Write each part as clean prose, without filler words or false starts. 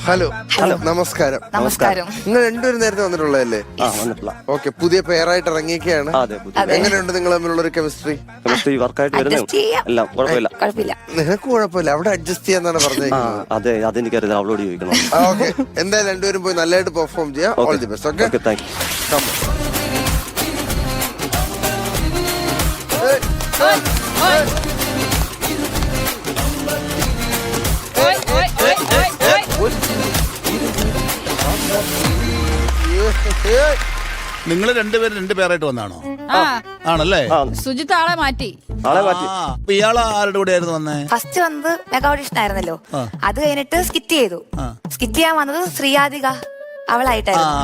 Hello നമസ്കാരം. നമസ്കാരം. നിങ്ങൾ രണ്ടുപേരും നേരത്തെ വന്നിട്ടുള്ളതല്ലേ? ഓക്കെ, പുതിയ പെയറായിട്ട് ഇറങ്ങിയൊക്കെയാണ്. എങ്ങനെയുണ്ട് നിങ്ങൾ തമ്മിലുള്ള ഒരു കെമിസ്ട്രി? നിനക്ക് കുഴപ്പമില്ല, അവിടെ അഡ്ജസ്റ്റ് ചെയ്യാന്നാണ് പറഞ്ഞേക്കുന്നത്. അതെ, അതെനിക്കറിയാം, അവളോട് ചോദിക്കണം. ഓക്കെ, എന്തായാലും രണ്ടുപേരും പോയി നല്ലതായിട്ട് പെർഫോം ചെയ്യാം. All the best. Okay, thank നിങ്ങൾ രണ്ടുപേരും രണ്ട് പേരായിട്ട് വന്നാണോ? ആണല്ലേ. സുജിത്ത് ആളെ മാറ്റി. ഇയാള് ആരുടെ കൂടെ ആയിരുന്നു വന്നേ? ഫസ്റ്റ് വന്നത് മെഗാ ഓഡിഷൻ ആയിരുന്നല്ലോ, അത് കഴിഞ്ഞിട്ട് സ്കിറ്റ് ചെയ്തു. സ്കിറ്റ് ചെയ്യാൻ വന്നത് ശ്രീയാദിക അവളായിട്ടായിരുന്നു.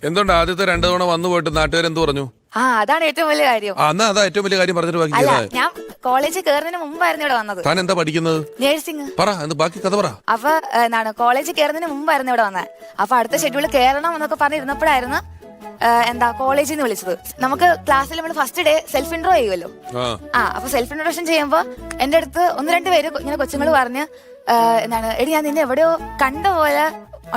എന്തുകൊണ്ട് ആദ്യത്തെ രണ്ടു തവണ വന്നു പോയിട്ട് നാട്ടുകാരെന്ത് പറഞ്ഞു? അതാണ് ഏറ്റവും വലിയ കാര്യം. അതാ ഏറ്റവും വലിയ കാര്യം പറഞ്ഞിട്ട് ബാക്കി. അല്ല, ഞാൻ കോളേജിൽ കയറുന്നതിന് മുമ്പായിരുന്നു ഇവിടെ വന്നത്. താൻ എന്താ പഠിക്കുന്നത്? നേഴ്സിംഗ്. പറ, ബാക്കി കഥ പറ. അപ്പൊ കോളേജിൽ കയറുന്നതിന് മുമ്പായിരുന്നു ഇവിടെ വന്നത്. അപ്പൊ അടുത്ത ഷെഡ്യൂൾ കയറണം എന്നൊക്കെ പറഞ്ഞിരുന്നപ്പോഴായിരുന്നു കോളേജിൽ നിന്ന് വിളിച്ചത്. നമുക്ക് ക്ലാസ്സിൽ നമ്മൾ ഫസ്റ്റ് ഡേ സെൽഫ് ഇൻട്രോ ചെയ്യുമല്ലോ. അപ്പൊ സെൽഫ് ഇൻട്രോഡക്ഷൻ ചെയ്യുമ്പോ എന്റെ അടുത്ത് ഒന്ന് രണ്ട് പേര് ഇങ്ങനെ കൊച്ചുങ്ങൾ പറഞ്ഞ് എടി ഞാൻ നിന്നെ എവിടെയോ കണ്ട പോലെ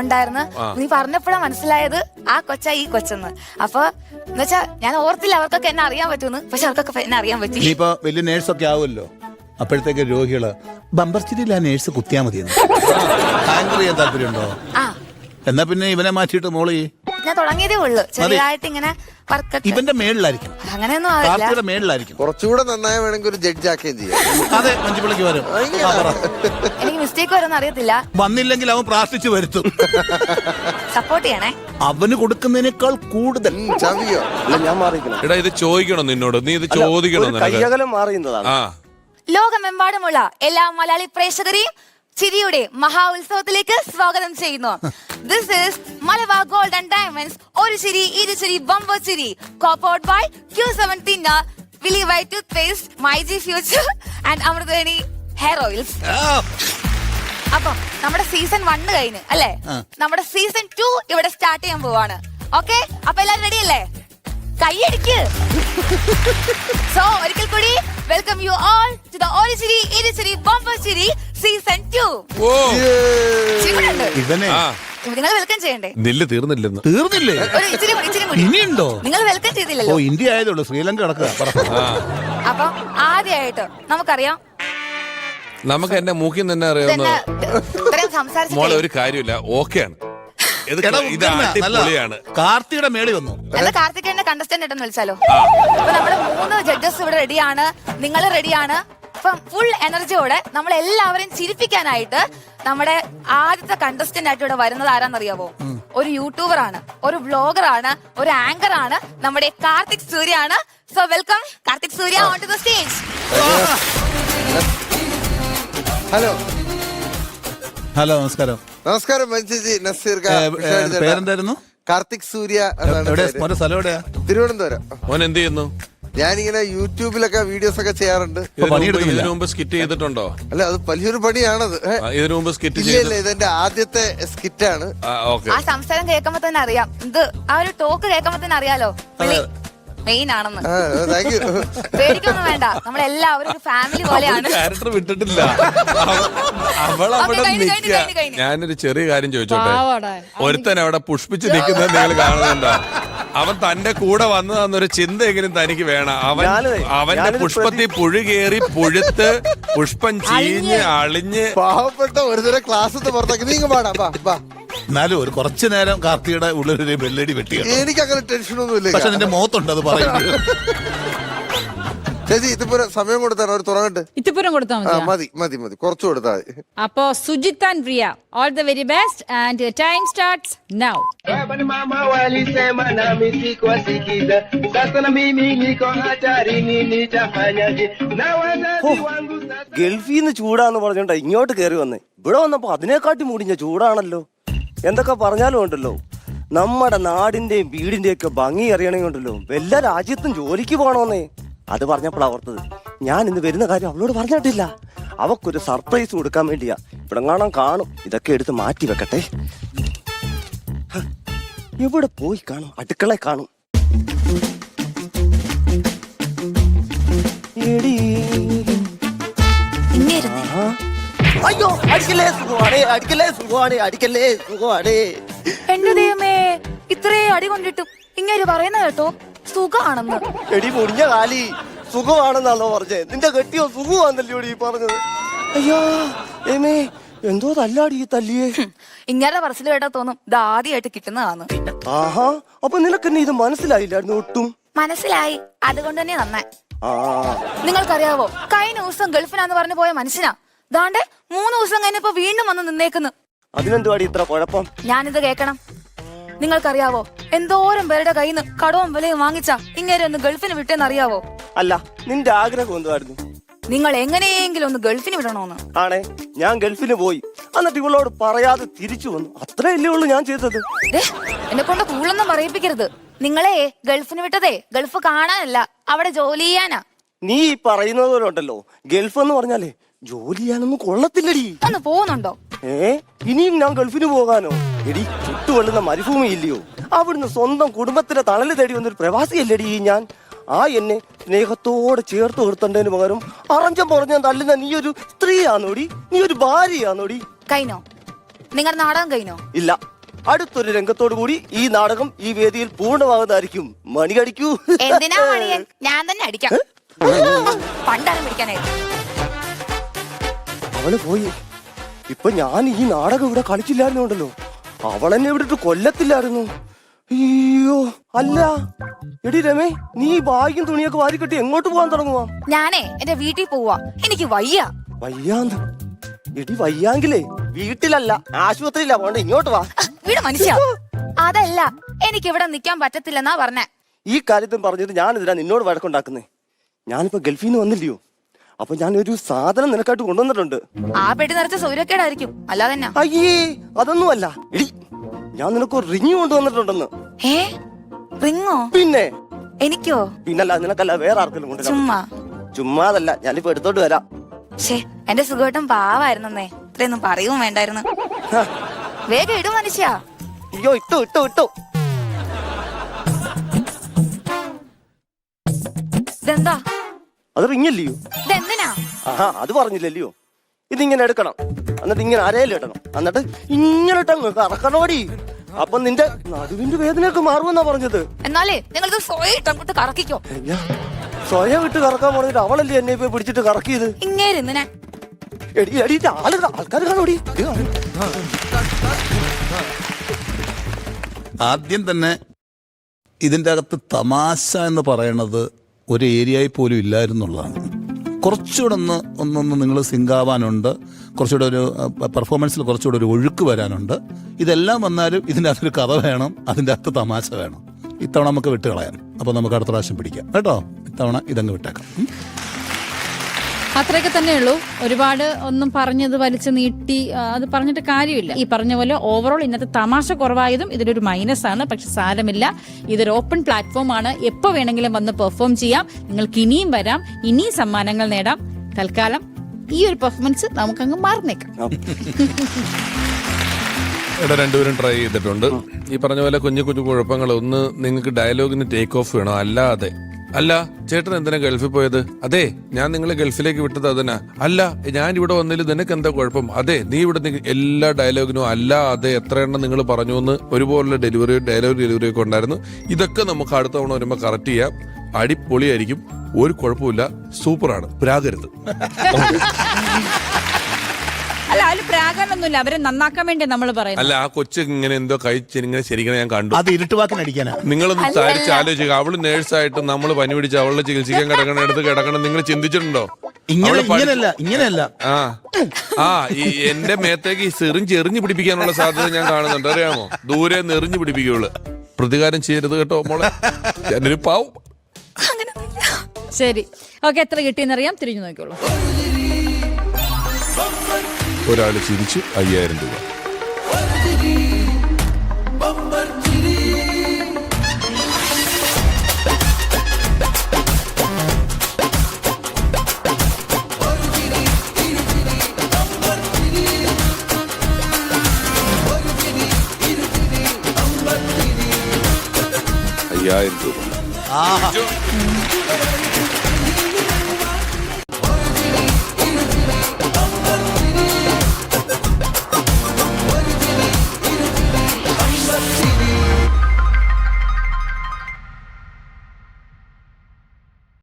ഉണ്ടായിരുന്നു, നീ പറഞ്ഞപ്പോഴാണ് മനസ്സിലായത് ആ കൊച്ചാ ഈ കൊച്ചെന്ന്. അപ്പൊ എന്നുവെച്ചാ ഞാൻ ഓർത്തില്ല അവർക്കൊക്കെ എന്നെ അറിയാൻ പറ്റുമെന്ന്, പക്ഷെ അവർക്കൊക്കെ എന്നെ അറിയാൻ പറ്റി. ഇപ്പൊ വലിയ നേഴ്സൊക്കെ ആവുമല്ലോ, അപ്പോഴത്തേക്ക് രോഗികള് ബമ്പർ ചിരിയിൽ ആ നേഴ്സ് കുത്തിയാ മതിയെന്ന് ഹാൻഡിൽ ചെയ്യാൻ താല്പര്യമുണ്ടോ? എന്നാ പിന്നെ ഇവനെ മാറ്റിയിട്ട് മോളി ഞാൻ തുടങ്ങിയതേ ഉള്ളു, ചെറിയതായിട്ട് ഇങ്ങനെ ഇവന്റെ മേളിലായിരിക്കും, അങ്ങനെയൊന്നും ആവില്ല, മേളിലായിരിക്കും. കുറച്ചുകൂടെ നന്നായി വേണമെങ്കിൽ ഒരു ജഡ്ജ് ആക്കുകയും ചെയ്യാം. അതെ, മഞ്ജുപിള്ളക്ക് വരും. എനിക്ക് മിസ്റ്റേക്ക് വരുമെന്ന് അറിയത്തില്ല. വന്നില്ലെങ്കിൽ അവൻ പ്രാർത്ഥിച്ചു വരുത്തും. സപ്പോർട്ട് ചെയ്യണേ. അവന് കൊടുക്കുന്നതിനേക്കാൾ കൂടുതൽ ചവിയോ ഞാൻ മാറിക്കണം. എടാ, ഇത് ചോദിക്കണം നിന്നോട്, നീ ഇത് ചോദിക്കണം. കയ്യകലം മാറിയുന്നതാണ്. ലോകമെമ്പാടുമുള്ള എല്ലാ മലയാളി പ്രേക്ഷകരെയും ചിരിയുടെ മഹാ ഉത്സവത്തിലേക്ക് സ്വാഗതം ചെയ്യുന്നു. This is Malabar gold and diamonds ഒരു ചിരി ഇരു ചിരി ബമ്പർ ചിരി, കോപ്പൗട്ട് ബൈ Q17 വിലി white toothpaste, MyG future and Amruthaveni hair oils. അപ്പം നമ്മുടെ സീസൺ 1 കഴിഞ്ഞ് അല്ലേ, നമ്മുടെ സീസൺ 2 ഇവിടെ സ്റ്റാർട്ട് ചെയ്യാൻ പോവാണ്. ഓക്കെ, അപ്പൊ എല്ലാരും റെഡി അല്ലേ? കൈയടിക്ക്. സോ ഒരിക്കൽ കൂടി welcome you all to the ഓരിജിനി ഇരിച്ചിരി ബമ്പർ ചിരി സീസൺ 2. നിങ്ങൾ വെൽക്കം ചെയ്യണ്ടേ? തീർന്നില്ലേ? ഇനിയുണ്ടോ? നിങ്ങൾ വെൽക്കം ചെയ്തില്ലല്ലോ. ഇന്ത്യ ആയതുള്ളൂ, ശ്രീലങ്ക കിടക്കുക. അപ്പം ആദ്യമായിട്ട് നമുക്കറിയാം, നമുക്ക് എന്റെ മൂക്കിൽ തന്നെ അറിയാവുന്ന മോളെ ഒരു കാര്യമില്ല. ഓക്കെയാണ്, കാർത്തിയുടെ മേളി വന്നു. അല്ല, കാർത്തികേയന്റെ കണ്ടസ്റ്റന്റ് ആയിട്ടെന്ന് വിളിച്ചാലോ? അപ്പൊ നമ്മുടെ 3 ജഡ്ജസ് ഇവിടെ റെഡിയാണ്, നിങ്ങൾ റെഡിയാണ്. അപ്പം ഫുൾ എനർജിയോടെ നമ്മൾ എല്ലാവരെയും ചിരിപ്പിക്കാനായിട്ട് നമ്മുടെ ആദ്യത്തെ കണ്ടസ്റ്റന്റ് ആയിട്ട് ഇവിടെ വരുന്നത് ആരാന്നറിയാവോ? ഒരു യൂട്യൂബർ ആണ്, ഒരു ബ്ലോഗർ ആണ്, ഒരു ആങ്കർ ആണ്, നമ്മുടെ കാർത്തിക് സൂര്യ ആണ്. So welcome Karthik Surya on to the stage. Hello hello, നമസ്കാരം. നമസ്കാരം മഞ്ജുജി, നസീർ. പേരെന്തായിരുന്നു? കാർത്തിക് സൂര്യ. സ്ഥലം എവിടെയാ? തിരുവനന്തപുരം. മോൻ എന്ത് ചെയ്യുന്നു? ഞാനിങ്ങനെ യൂട്യൂബിലൊക്കെ വീഡിയോസ് ഒക്കെ ചെയ്യാറുണ്ട്. ഇതിനു മുമ്പ് സ്കിറ്റ് ചെയ്തിട്ടുണ്ടോ? അല്ല, അത് വലിയൊരു പണിയാണത്. ഇതിനു മുമ്പ് സ്കിറ്റ് ഇല്ല, ഇതെന്റെ ആദ്യത്തെ സ്കിറ്റാണ്. ആ സംസാരം കേൾക്കുമ്പോ തന്നെ അറിയാം, ഇത് ആ ഒരു ടോക്ക് കേൾക്കുമ്പോ തന്നെ അറിയാലോ മെയിൻ ആണെന്ന്. പേടിക്കൊന്നും വേണ്ട, നമ്മളെല്ലാവരും ഒരു ഫാമിലി പോലെയാണ്. ക്യാരക്ടർ വിട്ടിട്ടില്ല. ഞാനൊരു ചെറിയ കാര്യം ചോദിച്ചോട്ടെ. ഒരുത്തൻ അവിടെ പുഷ്പിച്ച് നിൽക്കുന്നത് നിങ്ങൾ കാണുന്നുണ്ടോ? അവൻ തന്റെ കൂടെ വന്നതെന്നൊരു ചിന്തയെങ്കിലും തനിക്ക് വേണം. അവന്റെ പുഷ്പത്തിൽ പുഴു കയറി പുഴുത്ത് പുഷ്പം ചീഞ്ഞ് അളിഞ്ഞ് പാവപ്പെട്ട ഒരുതരം ക്ലാസ് പുറത്താക്കി നീങ്ങ പാടാ. എന്നാലും ഒരു കുറച്ചു നേരം കാർത്തിയുടെ ഉള്ളിലൊരു ബെല്ലടി വെട്ടി. എനിക്ക് അങ്ങനെ ടെൻഷനൊന്നും ഇല്ല, പക്ഷെ നിന്റെ മുഖത്തുണ്ട് അത് പറയുന്നത്. ചേച്ചി ഇത്തിപ്പുരം സമയം കൊടുത്താണ് അവർ തുറങ്ങട്ടെ. ഇത്തിപ്പുരം കൊടുത്താൽ മതി മതി മതി, കുറച്ച് കൊടുത്താൽ മതി. അപ്പോ Sujith and Priya, all the very best and time starts now. ഗൾഫിൽ നിന്ന് ചൂടാന്ന് പറഞ്ഞോണ്ടാ ഇങ്ങോട്ട് കയറി വന്നേ. ഇവിടെ വന്നപ്പോ അതിനെക്കാട്ടി മൂടിഞ്ഞ ചൂടാണല്ലോ. എന്തൊക്കെ പറഞ്ഞാലും ഉണ്ടല്ലോ, നമ്മുടെ നാടിന്റെയും വീടിന്റെയും ഒക്കെ ഭംഗി അറിയണമെങ്കിൽ ഉണ്ടല്ലോ വല്ല രാജ്യത്തും ജോലിക്ക് പോകണമെന്നേ. അത് പറഞ്ഞപ്പോഴാ ഓർത്തത്, ഞാൻ ഇന്ന് വരുന്ന കാര്യം അവളോട് പറഞ്ഞിട്ടില്ല. അവക്കൊരു സർപ്രൈസ് കൊടുക്കാൻ വേണ്ടിയാ. ഇവിടെ കാണും, ഇതൊക്കെ എടുത്ത് മാറ്റി വെക്കട്ടെ. എവിടെ പോയി കാണും? അടുക്കള കാണും. ഇനി ഇങ്ങേരുന്നേ. അയ്യോ അടിക്കല്ലേ സുഖമാണേ, അടിക്കല്ലേ സുഖമാണേ, അടിക്കല്ലേ സുഖമാണേ. എന്റെ ദൈവമേ, ഇത്രേ അടി കൊണ്ടിട്ടും ഇങ്ങനെ പറയുന്ന കേട്ടോ സുഖാണെന്ന്. എടി മുടിഞ്ഞ കാലി, സുഖമാണെന്നാണോ പറഞ്ഞേ? നിന്റെ കെട്ടിയോ സുഖമാണല്ലോ ഈ പറഞ്ഞത്. അയ്യോ ഏമേ, എന്തോ തല്ലാടി ഈ തല്ലിയേ. ഇങ്ങനെ പറച്ചിൽ കേട്ടാ തോന്നും ഇത് ആദ്യമായിട്ട് കിട്ടുന്നതാന്ന്. ആഹാ, അപ്പൊ നിനക്കെന്നെ ഇത് മനസ്സിലായില്ലായിരുന്നു ഒട്ടും? മനസ്സിലായി, അതുകൊണ്ട് തന്നെ നന്നായി. ആ, നിങ്ങൾക്കറിയാവോ, കഴിഞ്ഞ ദിവസം ഗൾഫിനാന്ന് പറഞ്ഞു പോയ മനുഷ്യനാ ദാണ്ടെ 3 ദിവസം കഴിഞ്ഞപ്പോ വീണ്ടും വന്ന് നിന്നേക്കുന്നു. അതിനെന്തുവാടി ഇത്ര കുഴപ്പം? ഞാനിത് കേക്കണം. നിങ്ങൾക്കറിയാവോ എന്തോരം പേരുടെ കയ്യിൽ നിന്ന് കടവും വിലയും വാങ്ങിച്ചാ ഇങ്ങനെ ഒന്ന് ഗൾഫിന് വിട്ടെന്നറിയാവോ? അല്ല, നിന്റെ ആഗ്രഹം എന്തുവായിരുന്നു? നിങ്ങൾ എങ്ങനെയെങ്കിലും ഒന്ന് ഗൾഫിന് വിടണോന്ന്. ആണേ, ഞാൻ ഗൾഫിന് പോയി, എന്നിട്ട് ഇവളോട് പറയാതെ തിരിച്ചു വന്നു. അത്രയല്ലേ ഉള്ളൂ ഞാൻ ചെയ്തത്. എന്നെ കൊണ്ട് കൂടുതലൊന്നും പറയിപ്പിക്കരുത്. നിങ്ങളെ ഗൾഫിന് വിട്ടതേ ഗൾഫ് കാണാനല്ല, അവിടെ ജോലി ചെയ്യാനാ. നീ ഈ പറയുന്നത് പോലെ ഉണ്ടല്ലോ, ഗൾഫ് എന്ന് പറഞ്ഞാലേ ജോലി ചെയ്യാനൊന്നും കൊള്ളത്തില്ലടി. ഒന്ന് പോകുന്നുണ്ടോ? ഇനിയും ഞാൻ ഗൾഫിന് പോകാനോ? എടി, ചുട്ടുവള്ളുന്ന മരുഭൂമി ഇല്ലയോ, അവിടുന്ന് സ്വന്തം കുടുംബത്തിന്റെ തണല് തേടി വന്നൊരു പ്രവാസിയല്ലടി ഞാൻ. ആ എന്നെ സ്നേഹത്തോടെ ചേർത്ത് നിർത്തേണ്ടതിന് പകരം അറഞ്ചം പറഞ്ഞാൽ തല്ലുന്ന നീ ഒരു സ്ത്രീയാണോടി? നീ ഒരു ഭാര്യയാണോടി? കഴിഞ്ഞോ നിങ്ങളുടെ നാടകം? കഴിഞ്ഞോ? ഇല്ല, അടുത്തൊരു രംഗത്തോടു കൂടി ഈ നാടകം ഈ വേദിയിൽ പൂർണ്ണമാകുന്നതായിരിക്കും. മണി അടിക്കൂ. എന്തിനാ മണിയൻ? ഞാൻ തന്നെ അടിക്കാം. പണ്ടാരം പിടിക്കാനായിട്ട്. അവള് പോയി. ഇപ്പൊ ഞാൻ ഈ നാടകം ഇവിടെ കളിച്ചില്ലായിരുന്നുണ്ടല്ലോ, അവളെന്നെ ഇവിടെ കൊല്ലത്തില്ലായിരുന്നു. അയ്യോ, അല്ല എടി രമേ, നീ ബാഗും തുണിയൊക്കെ വാരിക്കെട്ടി എങ്ങോട്ട് പോകാൻ തുടങ്ങുവാ? ഞാനേ എന്റെ വീട്ടിൽ പോവാ, എനിക്ക് വയ്യ. വയ്യാന്ന്? എടി, വയ്യാങ്കിലേ വീട്ടിലല്ല ആശുപത്രിയില്ല, പോണ്ട ഇങ്ങോട്ട് വാ. വീട് മനുഷ്യ. അതല്ല, എനിക്ക് ഇവിടെ നിക്കാൻ പറ്റത്തില്ലെന്നാ പറഞ്ഞേ. ഈ കാര്യത്തിൽ പറഞ്ഞിട്ട് ഞാനിതിനാ നിന്നോട് വഴക്കുണ്ടാക്കുന്നേ. ഞാനിപ്പോ ഗൾഫിൽ നിന്ന് വന്നില്ലയോ, അപ്പൊ ഞാനൊരു സാധനം നിനക്കായിട്ട് കൊണ്ടുവന്നിട്ടുണ്ട്. ആ പെട്ടി നിറച്ച സൗരക്കേടായിരിക്കും, അല്ലാതെ തന്നെ. അയ്യേ, അതൊന്നുമല്ല എടി, ഞാൻ നിനക്ക് ഒരു റിങ് കൊണ്ടുവന്നിട്ടുണ്ടെന്ന്. റിങ്ങോ? പിന്നെ എനിക്കോ? പിന്നല്ല, നിനക്കല്ല, വേറെ ആർക്കെങ്കിലും കൊണ്ടുവരാം. ചുമ്മാ ചുമ്മാതല്ല, ഞാനിപ്പോ എടുത്തോട്ട് വരാം. എന്റെ സുഖമായിട്ടും പാവായിരുന്നേ, ഇത്രയൊന്നും പറയും വേണ്ടായിരുന്നു. വേഗം ഇടും മനുഷ്യ. അയ്യോ, ഇട്ടോ ഇട്ടോ ഇട്ടോ. ഇതെന്താ? അത് റിങ്ങല്ലയോ? ഇതെന്തിനാ? ആഹാ, അത് പറഞ്ഞില്ലല്ലയോ. ഇതിങ്ങനെ എടുക്കണം, എന്നിട്ട് ഇങ്ങനെ അരയിലിടണം, എന്നിട്ട് ഇങ്ങനെ ഇട്ടങ്ങ് കറക്കണോടി. അപ്പൊ നിന്റെ നടുവിന്റെ വേദനയൊക്കെ മാറുമെന്നാ പറഞ്ഞത്. എന്നാലേ നിങ്ങൾ സ്വയം ഇട്ടങ്ങോട്ട് കറക്കിക്കോ. സ്വയം ഇട്ട് കറക്കാൻ പറഞ്ഞിട്ട് അവളല്ലേ എന്നെ ഇപ്പൊ പിടിച്ചിട്ട് കറക്കിയത്. ഇങ്ങേരുന്ന് എടി എടി, ആൾക്കാർ കാണോടി. ആദ്യം തന്നെ ഇതിൻ്റെ അകത്ത് തമാശ എന്ന് പറയണത് ഒരു ഏരിയയിൽ പോലും ഇല്ലായിരുന്നുള്ളതാണ്. കുറച്ചുകൂടെ ഒന്നൊന്ന് നിങ്ങൾ സിങ്കാവാനുണ്ട്, കുറച്ചുകൂടെ ഒരു പെർഫോമൻസിൽ കുറച്ചുകൂടെ ഒരു ഒഴുക്ക് വരാനുണ്ട്. ഇതെല്ലാം വന്നാലും ഇതിൻ്റെ അകത്തൊരു കഥ വേണം, അതിൻ്റെ അകത്ത് തമാശ വേണം. ഇത്തവണ നമുക്ക് വിട്ട് കളയാം, അപ്പോൾ നമുക്ക് അടുത്ത പ്രാവശ്യം പിടിക്കാം കേട്ടോ. ഇത്തവണ ഇതങ്ങ് വിട്ടേക്കാം. അത്രയൊക്കെ തന്നെയുള്ളൂ. ഒരുപാട് ഒന്നും പറഞ്ഞത് വലിച്ചു നീട്ടി അത് പറഞ്ഞിട്ട് കാര്യമില്ല. ഈ പറഞ്ഞ പോലെ ഓവറോൾ ഇന്നത്തെ തമാശ കുറവായതും ഇതിലൊരു മൈനസ് ആണ്. പക്ഷെ സാരമില്ല, ഇതൊരു ഓപ്പൺ പ്ലാറ്റ്ഫോം ആണ്. എപ്പോൾ വേണമെങ്കിലും വന്ന് പെർഫോം ചെയ്യാം. നിങ്ങൾക്ക് ഇനിയും വരാം, ഇനിയും സമ്മാനങ്ങൾ നേടാം. തൽക്കാലം ഈ ഒരു പെർഫോമൻസ് നമുക്കങ്ങ് മാറുന്നേക്കാം. ഇവിടെ രണ്ടുപേരും ട്രൈ ചെയ്തിട്ടുണ്ട്. ഈ പറഞ്ഞ പോലെ കുഞ്ഞു കുഞ്ഞു കുഴപ്പങ്ങൾ. ഒന്ന്, നിങ്ങൾക്ക് ഡയലോഗിന് ടേക്ക് ഓഫ് വേണം. അല്ലാതെ അല്ല ചേട്ടൻ എന്തിനാ ഗൾഫിൽ പോയത്? അതെ, ഞാൻ നിങ്ങളെ ഗൾഫിലേക്ക് വിട്ടത് അതിനാ. അല്ല, ഞാൻ ഇവിടെ വന്നതിൽ നിനക്ക് എന്താ കുഴപ്പം? അതെ, നീ ഇവിടെ എല്ലാ ഡയലോഗിനും അല്ല അതെ എത്ര എണ്ണം നിങ്ങൾ പറഞ്ഞു എന്ന് ഒരുപോലുള്ള ഡയലോഗ് ഡെലിവറി ഒക്കെ ഉണ്ടായിരുന്നു. ഇതൊക്കെ നമുക്ക് അടുത്ത തവണ വരുമ്പോൾ കറക്റ്റ് ചെയ്യാം. അടിപൊളിയായിരിക്കും, ഒരു കുഴപ്പമില്ല, സൂപ്പറാണ്. പ്രാകരുത്. അല്ല, അതിൽ പ്രാകാനൊന്നുമില്ല, അവരെ നന്നാക്കാൻ വേണ്ടി നമ്മൾ പറയുന്നത്. അല്ല, ആ കൊച്ചു ഇങ്ങനെ എന്തോ കഴിച്ചിങ്ങനെ ശരിക്കും ഞാൻ കണ്ടു. അത് ഇരുട്ടുവാക്കിനടിക്കാനാ. നിങ്ങളൊന്ന് തരിച്ച് ആലോചിക്കുക. അവള് നേഴ്സായിട്ട് നമ്മൾ പനി പിടിച്ച് അവളെ ചികിത്സിക്കാൻ കിടക്കണം, എടുത്ത് കിടക്കണം, നിങ്ങൾ ചിന്തിച്ചിട്ടുണ്ടോ? ഇങ്ങനെയല്ല. എന്റെ മേത്തേക്ക് ഈ സിറിഞ്ച് എറിഞ്ഞു പിടിപ്പിക്കാനുള്ള സാധ്യത ഞാൻ കാണുന്നുണ്ട്, അറിയാമോ? ദൂരെ നിന്ന് എറിഞ്ഞു പിടിപ്പിക്കുള്ളൂ. പ്രതികാരം ചെയ്യരുത് കേട്ടോ മോളെ, ഞാനൊരു പാവം. ശരി, ഓക്കെ. എത്ര കിട്ടിയെന്നറിയാം, തിരിഞ്ഞു നോക്കിയോളൂ. ഒരാള് ചിരിച്ചു 5000 രൂപ. $5000 രൂപ.